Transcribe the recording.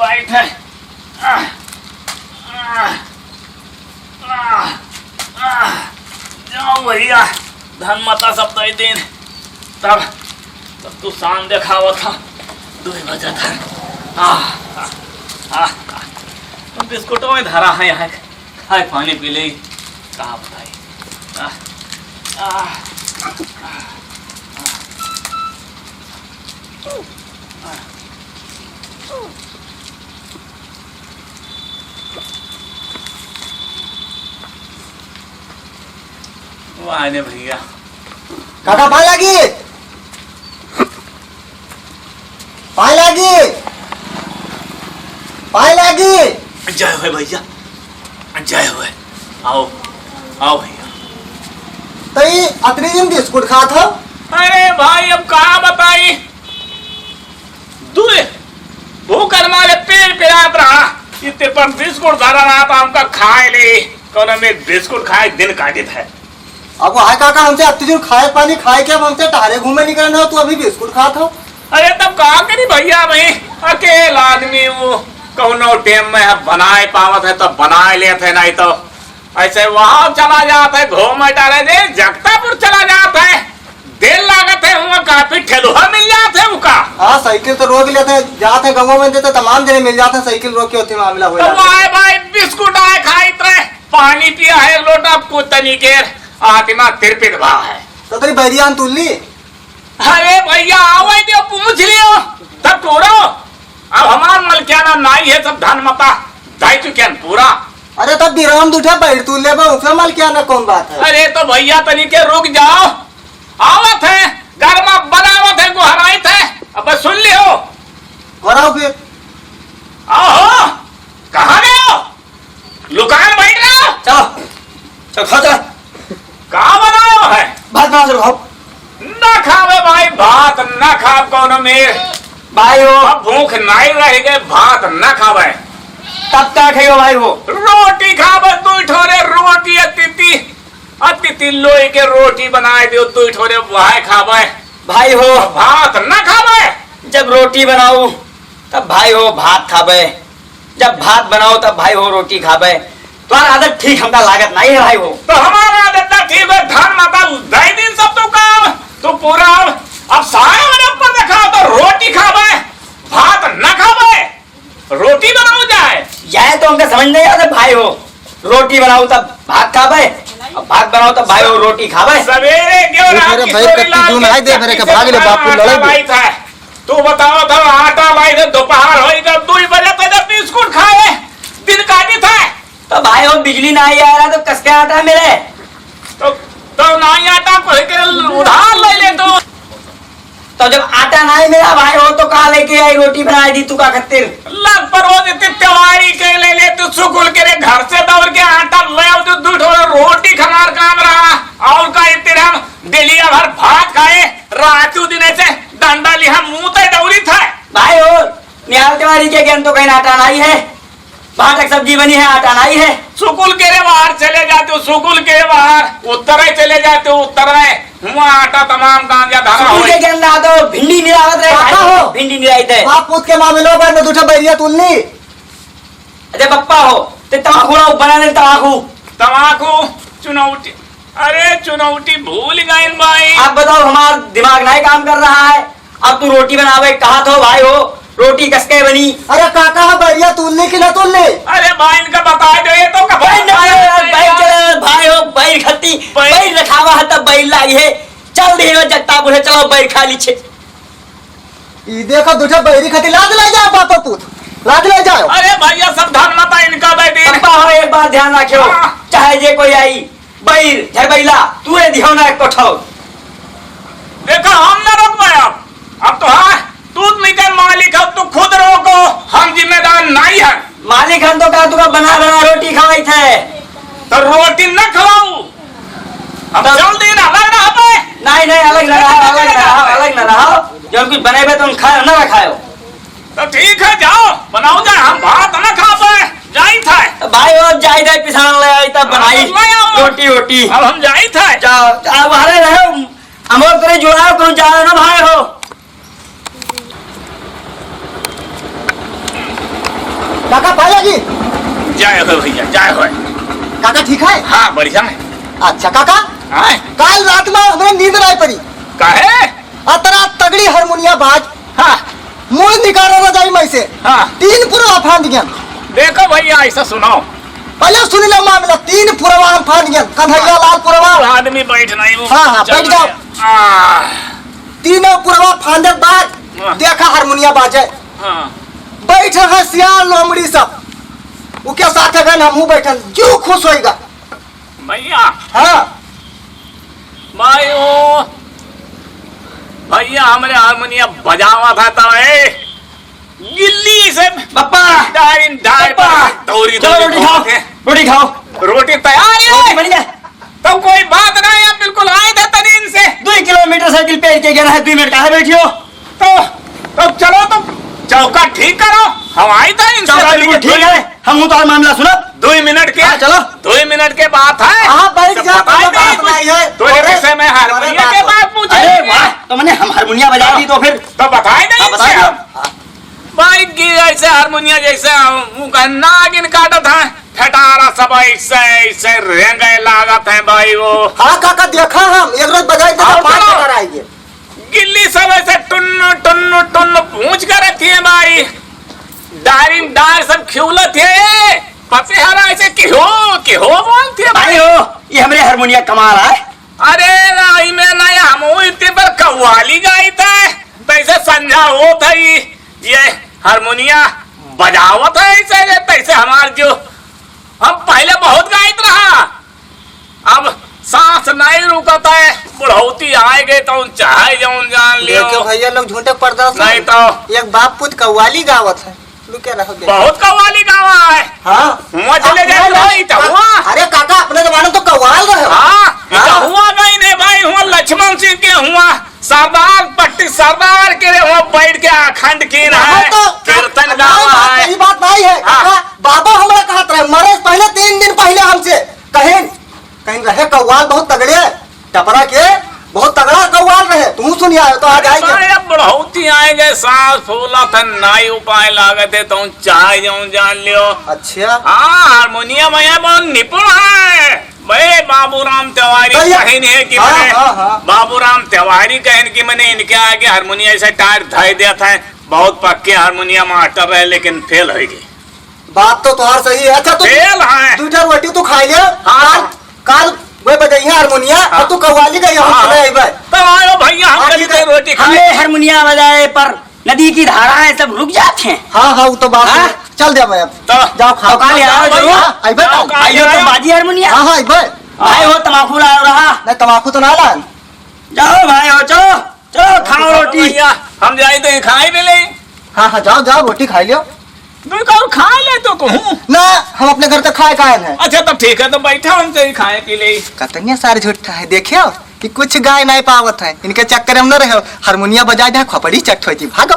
Light है। जाओ भैया, धन माता सब दे दिन तब तू शान देखावा था 2 बजे था। बिस्कुटों में धरा है यहाँ, खाए पानी पी ले, कहाँ बताई। वाह भैया, काका पाए लागी, पाए लागी, पाए लागी। जय हो भैया, जय हो। आओ आओ भैया। तो ये अतरी दिन बिस्कुट खा था। अरे भाई अब कहाँ बताई, दूर भूख मारे पेड़ पिरात रहा, इतने पर बिस्कुट धरा रहा था, हमका खाए ले कौन में बिस्कुट खाए दिन काटे थे। अब हाय काका, हमसे अतरी दिन खाए पानी खाए के हमसे टहरे घूमे निकलना हो, तू अभी बिस्कुट खा था। अरे तब कहा करी भैया, मैं अकेला आदमी वो कौनो टेम में बनाए पावत है तो बनाए लेते है, नहीं तो ऐसे वहां चला जाता है घूम डाले दे, जगतापुर चला जाता है, देर लागत है, वहाँ काफी ठेलुहा मिल जाते है उनका। हाँ साइकिल तो रोक लेते जाते गाँव में, देते तमाम जने मिल जाते, साइकिल रोक के होते मामला हो जाता। तो भाई बिस्कुट आए खाई रहे, पानी पिया है लोटा कुछ तनिकेर आत्मा तिरपित भाव है। तो तेरी बैरियान तुल्ली। अरे भैया आओ दियो, पूछ लियो तब पूरा। अब हमार मलकियाना नाई है सब धन मता दाई चुके पूरा। अरे तब बिराम उठा बैठ तू ले उसमें माल क्या ना कौन बात है। अरे तो भैया तनिके रुक जाओ, आवत है घर में बनावत है गुहराइत है, अब सुन लियो। घराओ फिर आओ, कहाँ गए हो, लुकान बैठ रहे हो। चलो चल खा चल। कहाँ बनाओ है, भात बना चलो खाओ। ना खावे भाई भात, ना खाव कौन मेर भाई हो अब भूख नहीं रह गए, भात ना खावे तब क्या खाइयो भाई हो। रोटी खावे, तू ठोरे रोटी अतिथि लोई के रोटी बनाए दियो, तू ठोरे वह खावे भाई हो भात ना खावे। जब रोटी बनाओ तब भाई हो भात खाबे, जब भात बनाओ तब भाई हो रोटी खाबे। तुम्हारा आदत ठीक हमका लागत नहीं है भाई हो। तो हमारा आदत ठीक है, धन माता दे दिन सब तो काम तो पूरा। अब सारे मैंने ऊपर देखा तो रोटी खावे भात ना खावे, रोटी बनाओ जाए। यह तो हमका समझ नहीं आता भाई हो, रोटी बनाओ तब भात खाबे, भात बनाओ तब भाई हो रोटी खाबे। सवेरे क्यों तू बताओ था आटा लाई थे, दोपहर हो गया 2 बजे तक बिस्कुट खाए दिन काटी था। तो भाई हो बिजली नहीं आ रहा तो कसके आटा मिले, तो नहीं आटा उधार ले ले तो जब आटा नहीं मिला भाई हो तो कहा लेके आई रोटी बनाई दी तू का खातिर। लग पर रोज त्योहारी के ले ले तू सुकुल के घर से दौड़ के आटा ले आओ, तो दूध रोटी खमार काम रहा और का इतने हम दिलिया भर भात खाए, रातू दिन से डंडा लिया मुंह तक दौड़ी था। भाई हो निहाल तिवारी के ज्ञान तो कहीं आटा नहीं है, भाटक सब्जी बनी है आटा नहीं है। सुकुल के बाहर चले जाते हो, सुकुल के बाहर उत्तर चले जाते हो, उत्तर वहाँ आटा तमाम गांजा धारा हो तो भिंडी निरावत रहे, भिंडी निराई थे आप पूछ के मामले में दूठा बैरिया तुलनी। अरे पप्पा हो ते तमाकू ना बनाने तमाकू चुनौती, अरे चुनौती भूल गए भाई। आप बताओ हमारा दिमाग नहीं काम कर रहा है, अब तू रोटी बनावे कहा तो भाई हो रोटी कसके बनी। अरे काका बैरिया तुलने की ना तुलने। अरे भाई इनका बता दो ये तो भाई हो बैर खती बैर रखावा है तब बैर लाई है, चल दे जगता बोले चलो बैर खा लीछे। ई देखो दूठा बैरी खती लाद ले जाओ पापा पूत, लाद ले जाओ। अरे भैया सब धन मता इनका बैठी। पापा हो एक बात ध्यान रखियो, चाहे जे कोई आई बैर झरबैला तू दिहो ना एक कोठो। देखो हम ना रोक पाए, अब तो हाँ तू नहीं मालिक है, तू खुद रोको, हम जिम्मेदार नहीं है। मालिक हम तो कहा तुका बना बना रोटी खवाई थे, तो रोटी न खवाऊ, अब जल्दी ना अलग रहा पे। नहीं अलग न रहा, अलग न रहा, जो कुछ बने तुम खाओ ना खाओ। तो ठीक है जाओ बनाओ जाए, हम भात न खा पाए जाई था। तो भाई और जाई दे पिसान ले आई तब बनाई रोटी रोटी। अब हम जाई था, जाओ अब हरे रहो हमो तेरे जुड़ाओ कौन जाओ ना भाई हो। काका पाया जी? जय हो भैया, जय हो। काका ठीक है? हाँ बढ़िया है। अच्छा काका, हाँ कल रात में हमें नींद नहीं पड़ी। काहे? अतरा तगड़ी हारमोनिया बाज, हाँ मुंह निकाला ना जाई मैं से। हाँ 3 पुरवा फांद गया। देखो भैया ऐसा सुनाओ। पहले सुन लो मामला, 3 पुरवा हम फांद गया, कन्हैया लाल पुरवा। आदमी बैठ नहीं वो। हाँ, हाँ, बैठ जाओ। 3 पुरवा फांदे बाद हाँ। देखा हारमोनिया बाजे, हाँ बैठे हैं सियार लोमड़ी सब, उनके साथ गए हम बैठन, क्यों खुश होएगा। भैया, हाँ भाई वो भैया हमरे हारमोनियम बजावा था तो गिल्ली से पापा, डाइन डाइन दौरी चलो रोटी खाओ, रोटी खाओ। रोटी तैयार रोटी है। बन गया। तो कोई बात नहीं, आप बिल्कुल आए थे तरीन से। 2 किलोमीटर साइकिल पे के गया है, 2 मिनट कहाँ बैठियो। तो चलो तो चौका ठीक करो, हम आए थे इनसे। चौका बिल्कुल ठीक है, हम तो मामला सुनो। 2 मिनट के, हाँ, चलो। 2 मिनट के बात है। हाँ, बैठ तो जा, बताई कोई बात नहीं नहीं है। तो विषय में हारमोनियम के बात पूछे। अरे वाह, तो मैंने हम हारमोनिया बजा दी तो फिर तो बताए नहीं हाँ, बता इनसे दो। हम। भाई की ऐसे हारमोनियम जैसे नागिन काटत है, ठटारा सब ऐसे ऐसे रेंगे लागत है भाई वो। हाँ काका देखा हम एक रोज बजाई थे, हाँ, 5 चलो। हजार आएंगे। गिल्ली सब ऐसे टुन्न टुन्न टुन्न पूछ कर रखी है भाई, डारी डार सब खिलत है। पते हरा ऐसे क्यों बोलती है भाई भाई। हो, ये हमारे हारमोनिया कमाल है। अरे नहीं में नहीं, हम इतने पर कव्वाली गाई था, तैसे समझा हो था ये हारमोनिया बजावत है ऐसे तैसे हमार जो हम पहले बहुत गाइत रहा, अब सांस नहीं रुकता है। बुढ़ौती आए गए तो चाहे जौन जान लियो। देखो भैया लोग झूठे पर्दा से नहीं तो एक बाप पुत कव्वाली गावत है। लुके रहो देखो। बहुत कव्वाली गावा है। हाँ हुआ चले जाए भाई तो हुआ। अरे काका अपने जमाने तो कव्वाल रहे हो। हाँ हाँ। हुआ गई नहीं भाई, हुआ लक्ष्मण सिंह के, हुआ सरदार पट्टी सरदार के रे, हुआ बैठ के अखंड कीन है, कीर्तन गावा है। यही बात नहीं है हाँ। काका, बाबा हमारा कहत रहे मरे से पहले 3 दिन पहले हमसे कहीं कहीं रहे कव्वाल बहुत तगड़े, टपरा के बहुत तगड़ा कव्वाल रहे। तुम सुनिया तो आ जाएंगे। अरे बुढ़ौती आए गए, सांस फूला था, नाई उपाय लागत है तो चाहे जौन जान लियो। अच्छा हाँ हारमोनियम में बहुत निपुण है भाई। बाबूराम तिवारी भैया। कहीं है कि हाँ, मैंने हाँ, हाँ। बाबूराम तिवारी कहन कि मैंने इनके आगे हारमोनियम ऐसे टायर धाई दिया था। बहुत पक्के हारमोनियम मास्टर रहे लेकिन फेल हो गई। बात तो तुम्हार सही है। अच्छा तू फेल है। 2 रोटी तू खाई ले। हाँ। काल वे बजाई हारमोनिया और तू कव्वाली गई हम चले आइबे। तब आयो भैया, हम हाँ, कल ठीक है। रोटी खाए। हमें हारमोनिया बजाए पर नदी की धाराएं सब रुक जाते हैं। हाँ हाँ वो तो बात हाँ? है। चल दे मैं अब। तो जाओ खाओ। तो काले आओ जरूर। हाँ, आइबे जाओ, काल। काल। आइयो तो बाजी हारमोनिया। हाँ हाँ आइबे। भाई हो तमाकू ला रहा। नहीं तमाकू तो ना लान। जाओ भाई हो, चलो चलो खाओ रोटी। भैया हम जाए तो खाए भी ले। हाँ हाँ जाओ जाओ रोटी खाई लियो। और खा ले तो कहूँ। ना हम अपने घर तक खाए कायल है। अच्छा तब ठीक है, तो बैठा हमसे ही खाए पी ले। कतनिया सारे झूठा है देखियो कि कुछ गाय नहीं पावत है, इनके चक्कर में न रहे। हारमोनिया बजा दे खोपड़ी चट होती भागो।